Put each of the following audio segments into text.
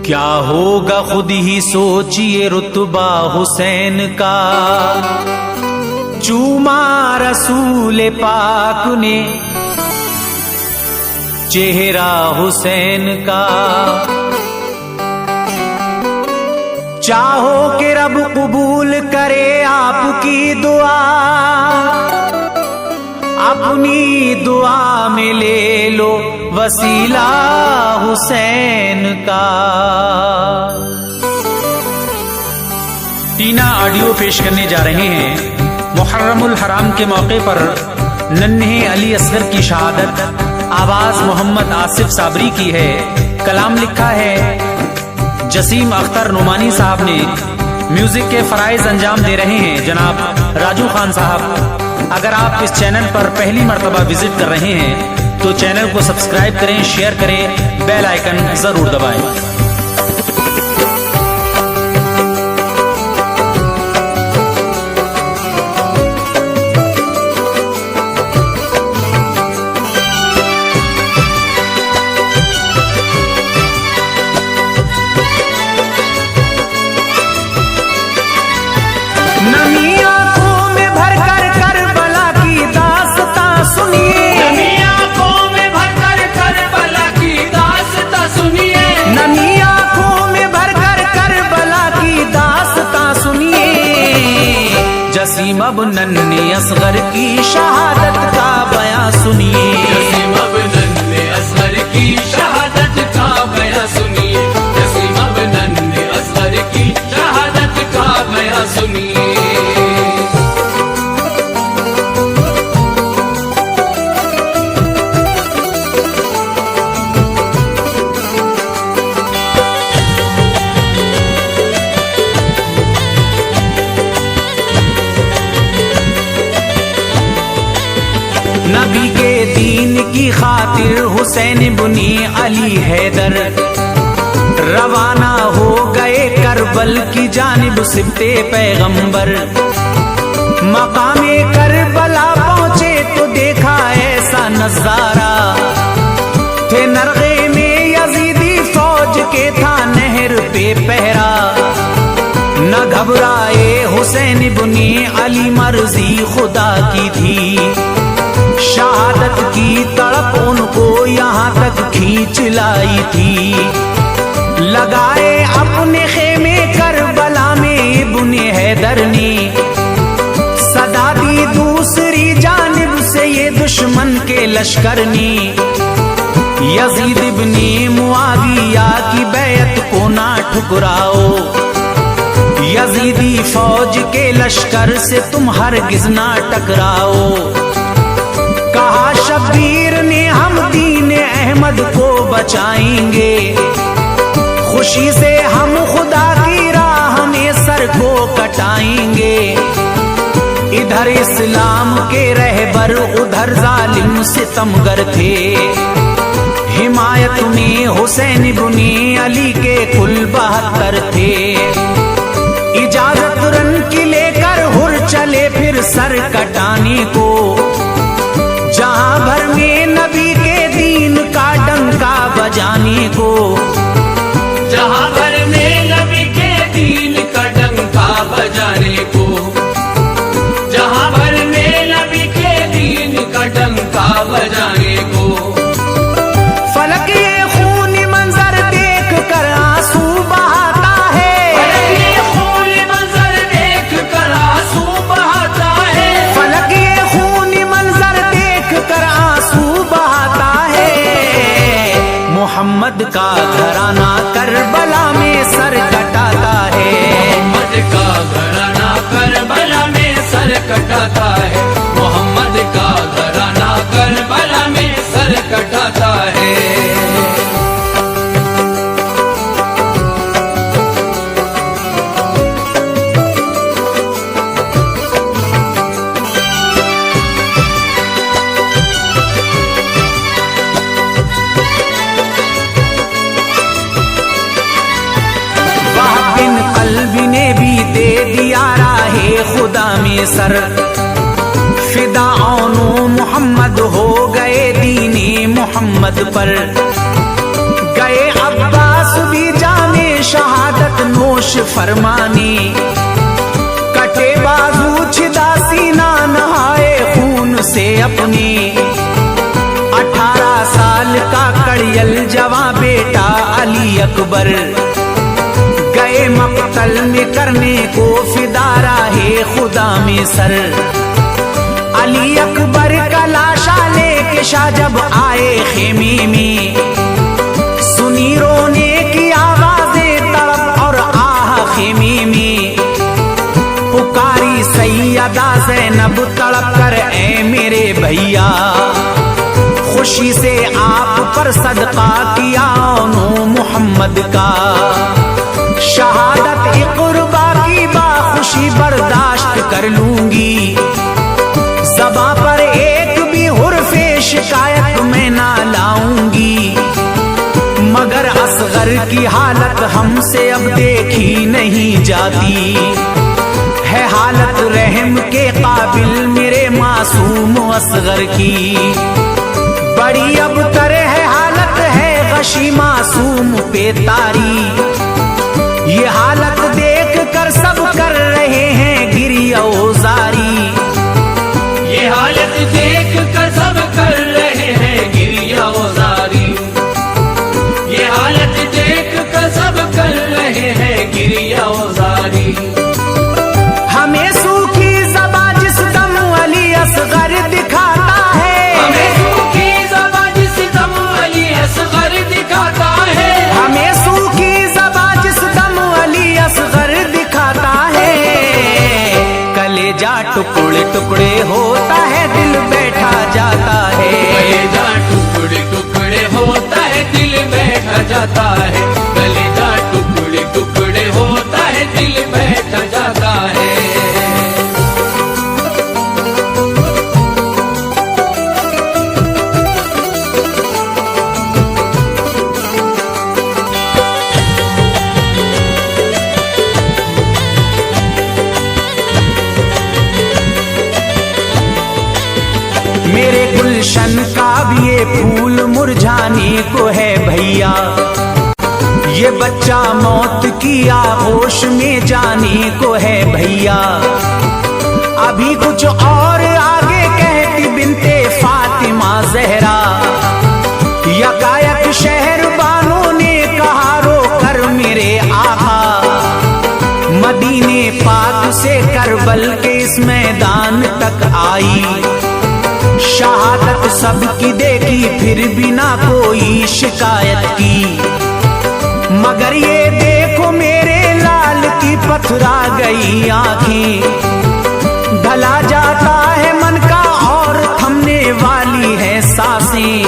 क्या होगा खुद ही सोचिए रुतबा हुसैन का, चूमा रसूल पाक ने चेहरा हुसैन का। चाहो कि रब कबूल करे आपकी दुआ, अपनी दुआ में ले लो वसीला हुसैन का। टीना ऑडियो पेश करने जा रहे हैं मुहर्रमुल हराम के मौके पर नन्हे अली असगर की शहादत। आवाज मोहम्मद आसिफ साबरी की है, कलाम लिखा है जसीम अख्तर नुमानी साहब ने। म्यूजिक के फराइज अंजाम दे रहे हैं जनाब राजू खान साहब। अगर आप इस चैनल पर पहली मर्तबा विजिट कर रहे हैं तो चैनल को सब्सक्राइब करें, शेयर करें, बेल आइकन जरूर दबाएं। जसीम अब नन्हे असगर की शहादत का बयां सुनिए, जसीम अब नन्हे असगर की शहादत का बयां सुनिए, जसीम अब नन्हे असगर की शहादत का बयां सुनिए। नबी के दीन की खातिर हुसैन बुनी अली हैदर रवाना हो गए करबल की जानिब सिबते पैगंबर। मकामे करबला पहुंचे तो देखा ऐसा नजारा, थे नरगे में यजीदी फौज के था नहर पे पहरा। न घबराए हुसैन बुनी अली मर्जी खुदा की थी, शहादत की तड़प उनको यहाँ तक खींच लाई थी। लगाए अपने खेमे करबला में इब्ने हैदर ने, सदा दी दूसरी जानिब से ये दुश्मन के लश्कर ने। यजीद इब्ने मुआविया की बैत को ना ठुकराओ, यजीदी फौज के लश्कर से तुम हरगिज ना टकराओ। कहा शब्बीर ने हम दीन अहमद को बचाएंगे, खुशी से हम खुदा की राह में सर को कटाएंगे। इधर इस्लाम के रहबर उधर जालिम सितमगर थे, हिमायत में हुसैन बुनी अली के कुल 72 थे। इजाजत रन की लेकर हुर चले फिर सर कटाने को, जहां भर में नबी के दीन का डंका बजाने को। जहां भर में नबी के दीन का डंका बजाने को, जहां भर में नबी के दीन का डंका बजाने को। फलक ये खूनी मंजर देख कर आंसू बहाता है, फलक ये खूनी मंजर देख कर आंसू बहाता है, फलक ये खूनी मंजर कर आंसू बहाता है। मोहम्मद का घराना करबला में सर कटाता है, मोहम्मद का घराना करबला में सर कटाता है, मोहम्मद का घराना करबला में सर कटाता है। खुदा में सर फिदाओं मोहम्मद हो गए दीने मोहम्मद पर। गए अब्बास भी जाने फरमानी, कटे बाजू छिदा सीना नहाए खून से अपनी। 18 साल का कड़ियल जवां बेटा अली अकबर, गए मक्तल में करने को फिदा राहे खुदा में सर। अली अकबर का लाशा लेके शाह जब आए खेमे में, सुनी रोने की आवाजें तड़प और आह खेमे में। पुकारी सैयदा ज़ैनब तड़प कर, ए मेरे भैया, खुशी से आप पर सदका किया नो मोहम्मद का। शहादत इक़ुर्बा की बाखुशी बर्दाश्त कर लूंगी, ज़बां पर एक भी हुर्फ़े शिकायत मैं ना लाऊंगी। मगर असगर की हालत हमसे अब देखी नहीं जाती, है हालत रहम के काबिल मेरे मासूम असगर की। बड़ी अब तर है हालत है गशी मासूम पे तारी, ये हालत देख कर सब कर रहे हैं गिरिया ओजारी। ये हालत देख कर सब कर रहे हैं गिरिया ओजारी। ये हालत देख कर सब कर रहे हैं गिरिया ओजारी। हमें सूखी ज़बां जिस दम अली असगर दिखाता है, हमें सूखी ज़बां जिस दम अली असगर दिखाता है। हमें सूखी ज़बां जिस दम अली असगर दिखाता है। कलेजा टुकड़े टुकड़े होता है, दिल बैठा जाता है। कलेजा टुकड़े टुकड़े होता है, दिल बैठा जाता है। कलेजा टुकड़े टुकड़े होता है, दिल बैठा जाता है। मेरे गुलशन का भी ये फूल मुरझाने को है भैया, ये बच्चा मौत की आगोश में जाने को है भैया। अभी कुछ और आगे कहती बिनते फातिमा जहरा, यकायक शहर बानों ने कहा रो कर मेरे आका, मदीने पाक से करबल के इस मैदान तक आई। शहादत सबकी देखी फिर भी ना कोई शिकायत की, मगर ये देखो मेरे लाल की पथरा गई आंखें। ढला जाता है मन का और थमने वाली है सांसें,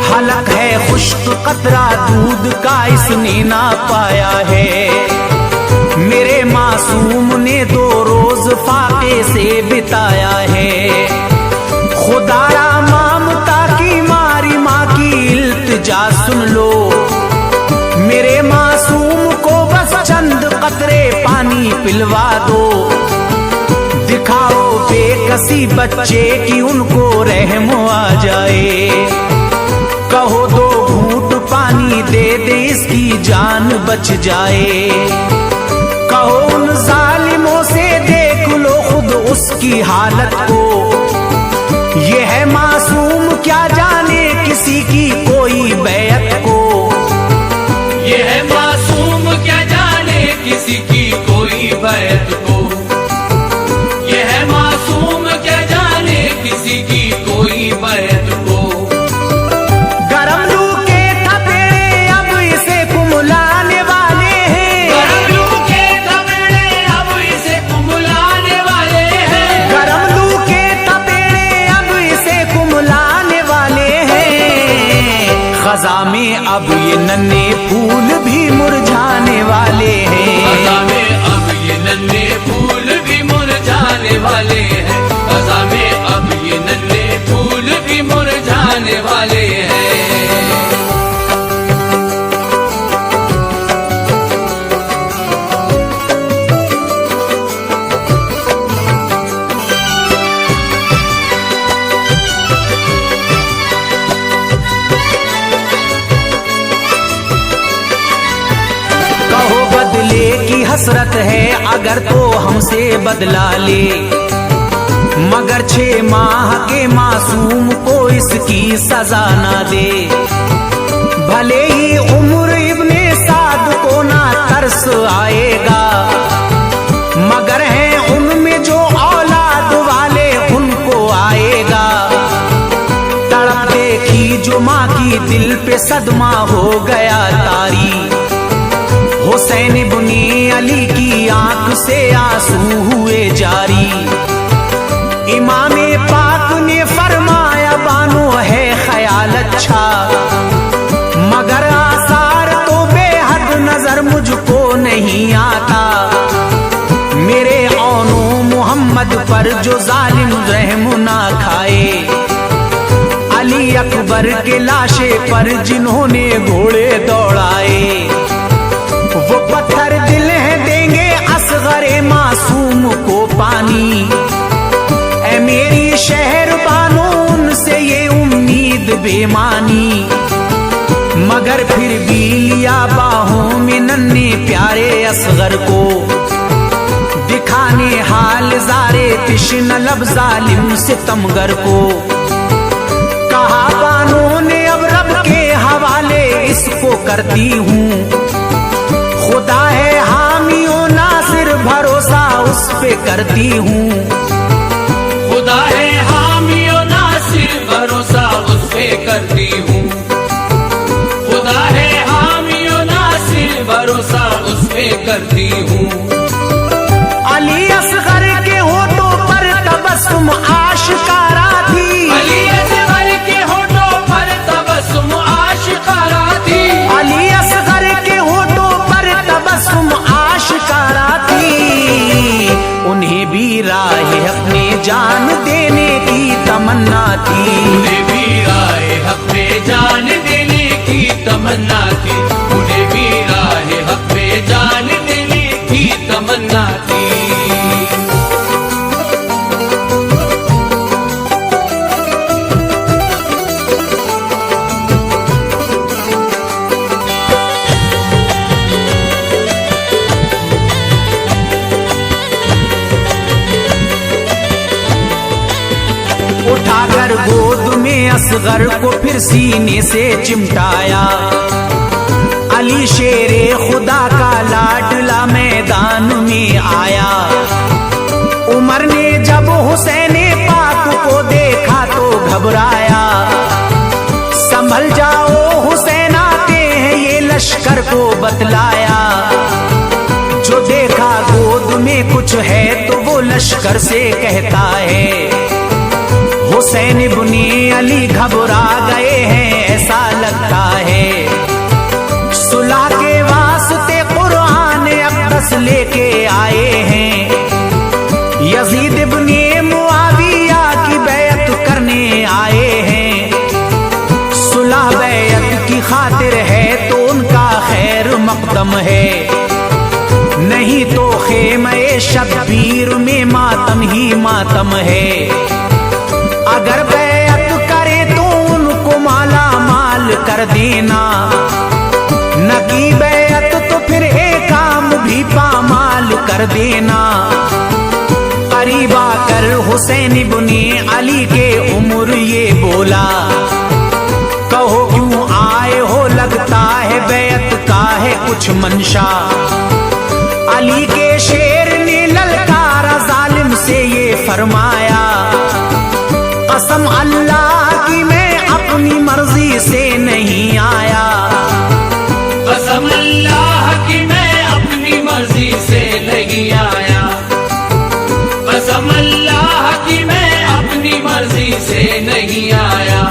हलक है खुश्क कतरा दूध का इसने ना पाया है। मेरे मासूम ने 2 रोज फाके से बिताया है। खुदारा ममता की मारी माँ की इल्तिजा सुन लो, मेरे मासूम को बस चंद कतरे पानी पिलवा दो। दिखाओ बेकसी बच्चे की उनको रहम आ जाए, कहो 2 घूंट पानी दे दे इसकी जान बच जाए। कहो उन जालिमों से देख लो खुद उसकी हालत को, ये है मासूम क्या जाने किसी की कोई बैत को। ये है मासूम क्या जाने किसी की कोई बैत को। ये है मासूम क्या जाने किसी की कोई बैत को। गरम लू के थपेड़े अब इसे कुम्हलाने वाले हैं, गरम लू के थपेड़े अब इसे कुम्हलाने वाले हैं। गरम लू के थपेड़े अब इसे कुम्हलाने वाले हैं। खजा में अब ये नन्हे फूल भी मुरझाने वाले हैं। खजा में अब ये नन्हे फूल भी मुरझाने वाले हैं। खजा में अब ये नन्हे फूल भी मुरझाने वाले हैं। हसरत है अगर तो हमसे बदला ले, मगर 6 माह के मासूम को इसकी सजा ना दे। भले ही उम्र इब्ने साद को ना तरस आएगा, मगर है उनमें जो औलाद वाले उनको आएगा। तड़प देखी जो माँ की दिल पे सदमा हो गया तारी, हुसैन इब्ने अली की आंख से आंसू हुए जारी। इमामे पाक ने फरमाया बानो है ख्याल अच्छा, मगर आसार तो बेहद नजर मुझको नहीं आता। मेरे औनो मोहम्मद पर जो जालिम रहम ना खाए, अली अकबर के लाशे पर जिन्होंने घोड़े दौड़ाए, वो पत्थर दिल है देंगे असगरे मासूम को पानी। ऐ मेरी शहर बानो उनसे ये उम्मीद बेमानी, मगर फिर भी लिया बाहों में नन्हे प्यारे असगर को, दिखाने हाल ज़ारे तिश्न लब जालिम सितमगर को। कहा बानो ने अब रब के हवाले इसको करती हूँ, खुदा है हामियों नासिर भरोसा उस पे करती हूँ। खुदा है हामियों नासिर भरोसा उस पे करती हूँ। खुदा है हामियों नासिर भरोसा उस पे करती हूँ। अली असगर के होठों पर तबस्सुम आशिकारा थी, अली असगर के होठों पर तबस्सुम आशिकारा थी। अली असगर के होठों पर तबस्सुम आशिकारा थी। उन्हें भी राह अपने जान देने की तमन्ना थी, उन्हें भी राह अपने जान देने की तमन्ना थी। उन्हें भी राह अपने जान देने की तमन्ना थी। उठाकर गोद में असगर को फिर सीने से चिमटाया, अली शेरे खुदा का लाडला मैदान में आया। उमर ने जब हुसैन पाक को देखा तो घबराया, संभल जाओ हुसैन आते हैं ये लश्कर को बतलाया। जो देखा गोद में कुछ है तो वो लश्कर से कहता है, हुसैन इब्ने अली घबरा गए हैं ऐसा लगता है। सुलह के वास्ते कुरान अक़दस लेके आए हैं, यजीद इब्ने मुआविया की बैत करने आए हैं। सुलह बैत की खातिर है तो उनका खैर मकदम है, नहीं तो खेमे शब्बीर में मातम ही मातम है। अगर बैत करे तो उनको माला माल कर देना, न की बैत तो फिर एक काम भी पामाल कर देना। करीब आकर हुसैन इब्ने अली के उम्र ये बोला, कहो क्यों आए हो लगता है बैत का है कुछ मंशा। अली के शेर ने ललकारा जालिम से ये फरमाया, कसम अल्लाह की मैं अपनी मर्जी से नहीं आया। कसम अल्लाह की मैं अपनी मर्जी से नहीं आया। कसम अल्लाह की मैं अपनी मर्जी से नहीं आया।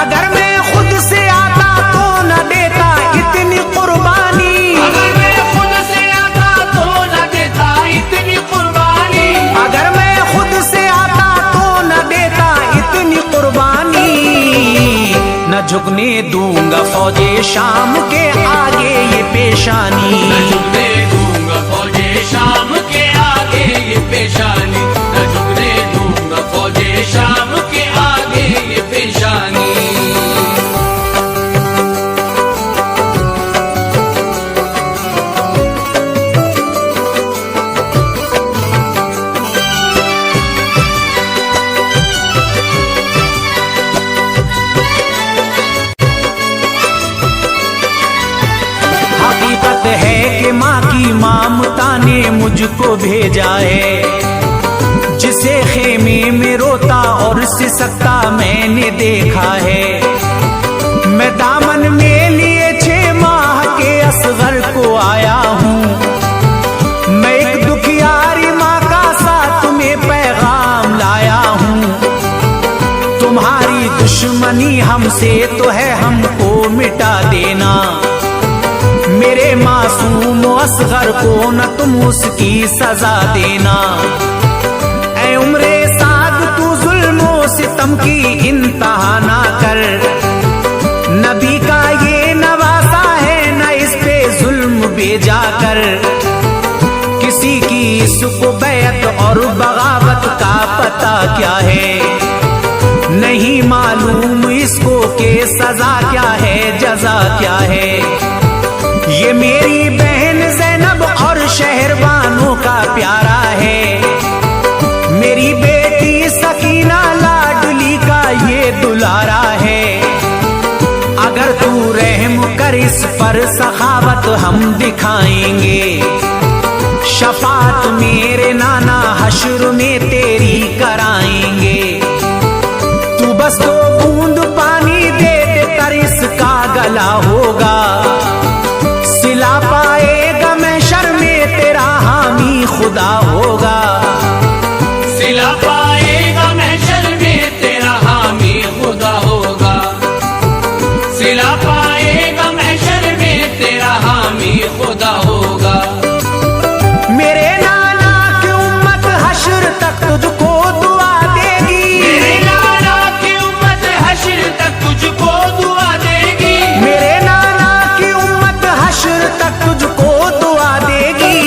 अगर मैं खुद से आता तो न देता इतनी कुर्बानी, अगर मैं खुद से आता तो न देता इतनी कुर्बानी। अगर मैं खुद से आता तो न देता इतनी कुर्बानी। न झुकने दूंगा फौजे शाम के आगे ये पेशानी, न झुकने दूंगा फौजे शाम के आगे ये पेशानी। न झुकने दूंगा फौजे शाम के आगे ये पेशानी। हकीकत है कि माँ की ममता ने मुझको भेजा है, जिसे खेमे में रोता और सिसकता मैंने देखा है। मैं दामन में लिए 6 माह के असगर को आया हूँ। मैं एक दुखियारी माँ का साथ में पैगाम लाया हूँ। तुम्हारी दुश्मनी हमसे तो है, हमको मिटा देना। मेरे मासूम असगर को न तुम उसकी सजा देना। ऐ उम्रे साद तू जुल्मों सितम की इंतहा ना कर। नबी का ये नवासा है, न इस पे जुल्म बेजा कर। किसी की इसको बैत और बगावत का पता क्या है, नहीं मालूम इसको के सजा क्या है, जजा क्या है। ये मेरी बहन ज़ैनब और शहरबानों का प्यारा है। मेरी बेटी सकीना लाडली का ये दुलारा है। अगर तू रहम कर इस पर सखावत हम दिखाएंगे। शफात मेरे नाना हश्र में तेरी कराएंगे। तू बस 2 बूंद पानी दे दे कर इसका गला होगा। सिला पाएगा महशर में तेरा हामी खुदा होगा। सिला पाएगा महशर में तेरा हामी खुदा होगा। सिला पाएगा महशर में तेरा हामी खुदा होगा। मेरे नाना की उम्मत हश्र तक तुझको दुआ देगी। मेरे नाना की उम्मत हश्र तक तुझको दुआ देगी। मेरे नाना की उम्मत हश्र तक तुझको दुआ देगी।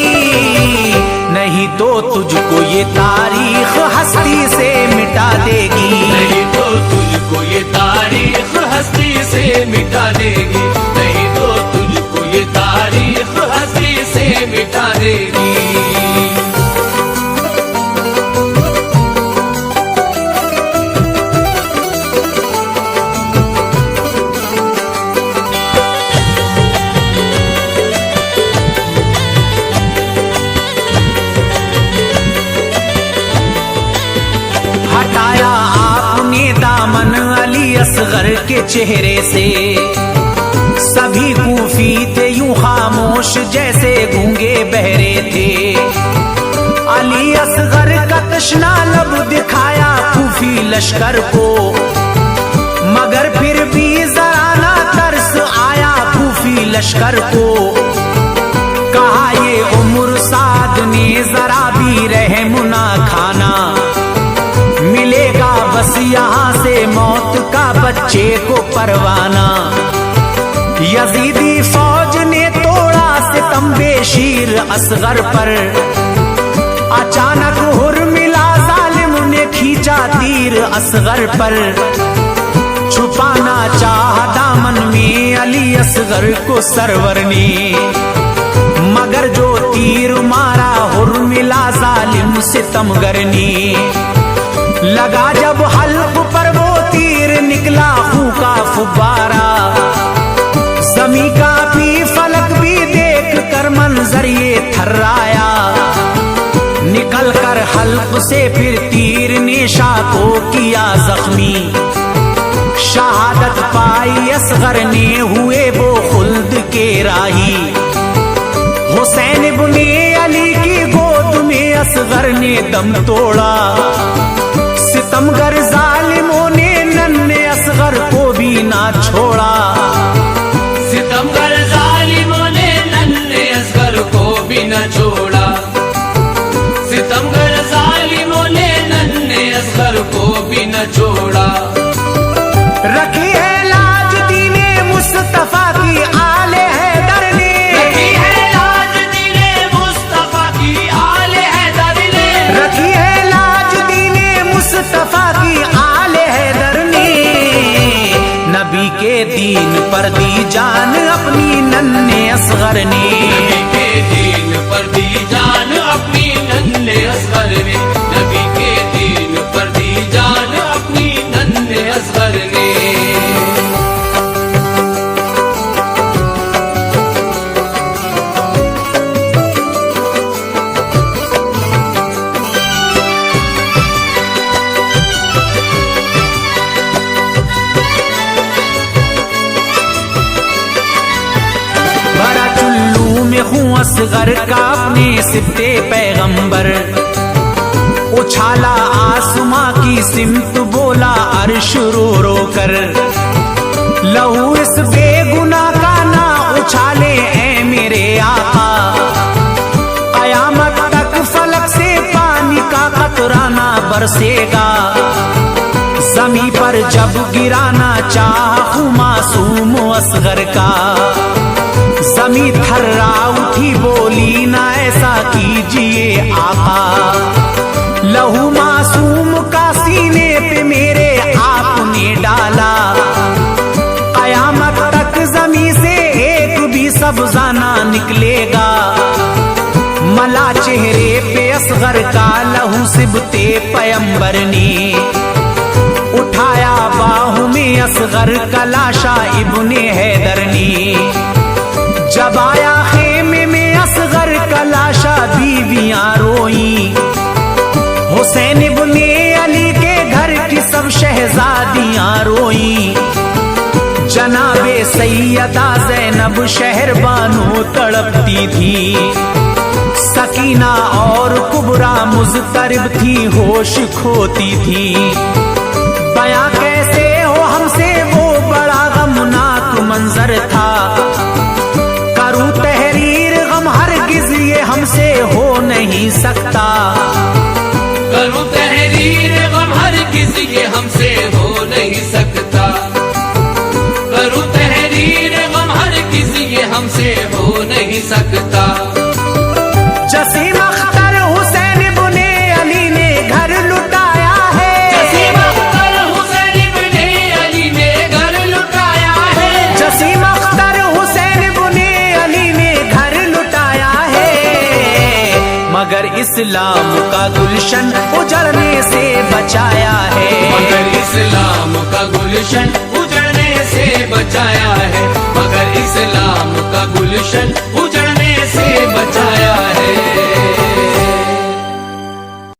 नहीं तो तुझको ये तारीख हस्ती से मिटा देगी। नहीं तो तुझको ये तारीख हस्ती से मिटा देगी। नहीं तो तुझको ये तारीख हस्ती से मिटा देगी। हटाया आपने दामन अली असगर के चेहरे से। सभी कूफी थे यूं खामोश जैसे गूंगे बहरे थे। अली असगर का तशना लब दिखाया कूफी लश्कर को, मगर फिर भी जरा ना तरस आया कूफी लश्कर को। कहा ये उम्र साद ने जरा भी रहम ना खाना। मिलेगा बस यहाँ से मौत का बच्चे को परवाना। यजीदी फौज ने तोड़ा सितम बेशीर असगर पर। अचानक हुर्मिला जालिम ने खींचा तीर असगर पर। छुपाना चाहा दामन में अली असगर को सरवर ने, मगर जो तीर मारा हुर्मिला जालिम सितमगर ने। लगा जब हल्क पर वो तीर निकला खून का फुब्बारा। जमी का भी फलक भी देख कर मंजर ये थर्राया। निकल कर हल्क से फिर तीर ने शाह को किया जख्मी। शहादत पाई असगर ने हुए वो खुल्द के राही। हुसैन इब्ने अली की गोद में असगर ने दम तोड़ा। सितमगर जालिमों ने नन्हे असगर को भी ना छोड़ा। सितमगर जालिमों ने नन्हे असगर को भी न छोड़ा। सितमगर जालिमों ने नन्हे असगर को भी न छोड़ा। रखी है लाज दीने मुस्तफा की आले हैदर ने। रखी है लाज दीने मुस्तफा की आले हैदर ने। रखी है लाज दीने मुस्तफा की आले हैदर ने। नबी के दीन पर दी जान अपनी नन्हे असगर ने। नबी के दीन पर दी जान अपनी नन्हे असगर ने। नबी के दीन पर दी जान अपनी नन्हे असगर ने। असगर का अपने सिफ्ते पैगंबर। उछाला आसमां की सिमत बोला अर्श रो रो कर, लहू इस बेगुनाह का ना उछाले ऐ मेरे आका। कयामत तक फलक से पानी का कतरा ना बरसेगा, जमी पर जब गिराना चाहा मासूम असगर का। जमी थर्रा उठी बोली ना ऐसा कीजिए आका, लहू मासूम का सीने पे मेरे आपने डाला। कयामत तक जमी से एक भी सब्जा ना निकलेगा, मला चेहरे पे असगर का लहू सिबते पैगंबर ने। उठाया बाहों में असगर का लाशा इब्ने हैदर ने। जब आया खेमे में असगर का लाशा बीवियां रोई, हुसैन इब्ने अली के घर की सब शहजादियां रोई। जनाबे सैयदा ज़ैनब शहर बानो तड़पती थी, सकीना और कुबरा मुज़तरिब थी होश खोती थी। बयां कैसे हो हमसे वो बड़ा गमनाक मंजर था, करूं तहरीर गम हरगिज़ ये हमसे हो नहीं सकता। करूं तहरीर गम हरगिज़ ये हमसे हो नहीं सकता। करूं तहरीर गम हरगिज़ ये हमसे हो नहीं सकता। जसीम अख्तर हुसैन इब्ने अली ने घर लुटाया है, जसीम अख्तर हुसैन इब्ने अली ने घर लुटाया है। जसीम अख्तर हुसैन इब्ने अली ने घर लुटाया है। मगर इस्लाम का गुलशन उजड़ने से बचाया है, मगर इस्लाम का गुलशन उजड़ने से बचाया है। मगर इस्लाम का गुलशन